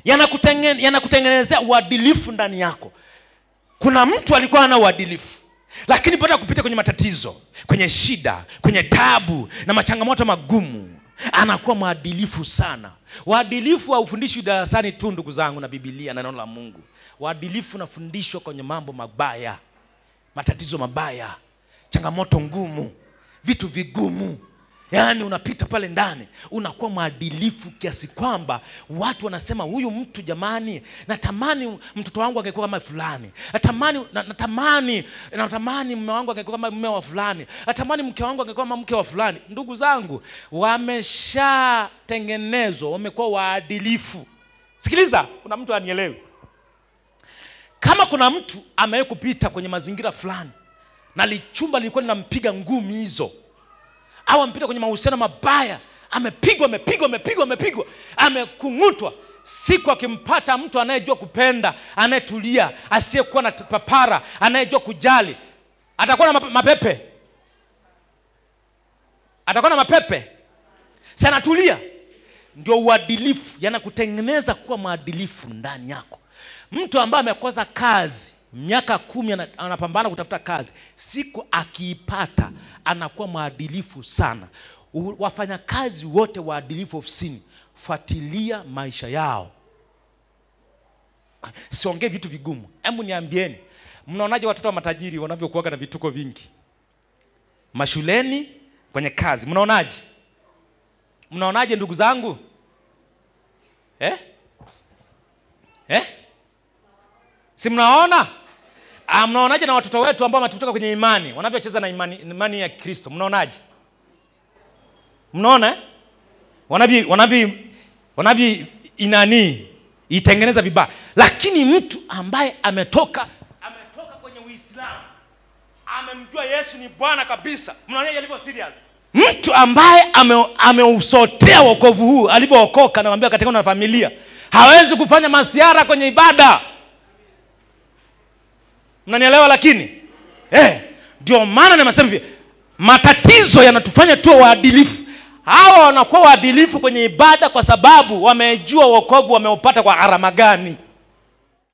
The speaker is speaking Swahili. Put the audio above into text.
yanakutengenezea uadilifu ndani yako. Kuna mtu alikuwa hana uadilifu, lakini baada ya kupita kwenye matatizo, kwenye shida, kwenye taabu na machangamoto magumu, anakuwa mwadilifu sana. Uadilifu haufundishwi darasani tu ndugu zangu na Biblia na neno la Mungu. Uadilifu unafundishwa kwenye mambo mabaya, matatizo mabaya, changamoto ngumu, vitu vigumu. Yaani unapita pale ndani, unakuwa mwadilifu kiasi kwamba watu wanasema huyu mtu jamani, natamani mtoto wangu angekuwa kama fulani. Natamani mume wangu angekuwa kama mume wa fulani. Natamani mke wangu angekuwa kama mke wa fulani. Ndugu zangu, wameshatengenezwa, wamekuwa waadilifu. Sikiliza, kuna mtu anielewi. Kama kuna mtu amewahi kupita kwenye mazingira fulani na lichumba lilikuwa linampiga ngumi hizo, au ampita kwenye mahusiano mabaya, amepigwa, amekungutwa, siku akimpata mtu anayejua kupenda, anayetulia, asiyekuwa na papara, anayejua kujali, atakuwa na mapepe. Atakuwa na mapepe. Sana tulia. Ndio uadilifu, yanakutengeneza kuwa mwadilifu ndani yako. Mtu ambaye amekosa kazi miaka 10 anapambana kutafuta kazi, siku akiipata anakuwa mwadilifu sana. Wafanyakazi wote waadilifu ofisini, fuatilia maisha yao. Siongee vitu vigumu. Hebu niambieni, mnaonaje watoto wa matajiri wanavyokuwa na vituko vingi? Mashuleni, kwenye kazi, mnaonaje? Mnaonaje ndugu zangu? Si mnaona? Mnaonaje na watoto wetu ambao wametoka kwenye imani, wanavyocheza na imani ya Kristo? Mnaonaje? Mnaona? Wanavi itengeneza vibaya. Lakini mtu ambaye ametoka kwenye Uislamu, amemjua Yesu ni Bwana kabisa, mnaona alivyo serious. Mtu ambaye ameusotea wokovu huu, alivyookoka, naambia katika na familia, hawezi kufanya masiara kwenye ibada. Mnanielewa? Lakini ndio maana nimesema hivi, matatizo yanatufanya tuwe waadilifu. Hawa wanakuwa waadilifu kwenye ibada kwa sababu wamejua wokovu wameupata kwa gharama gani.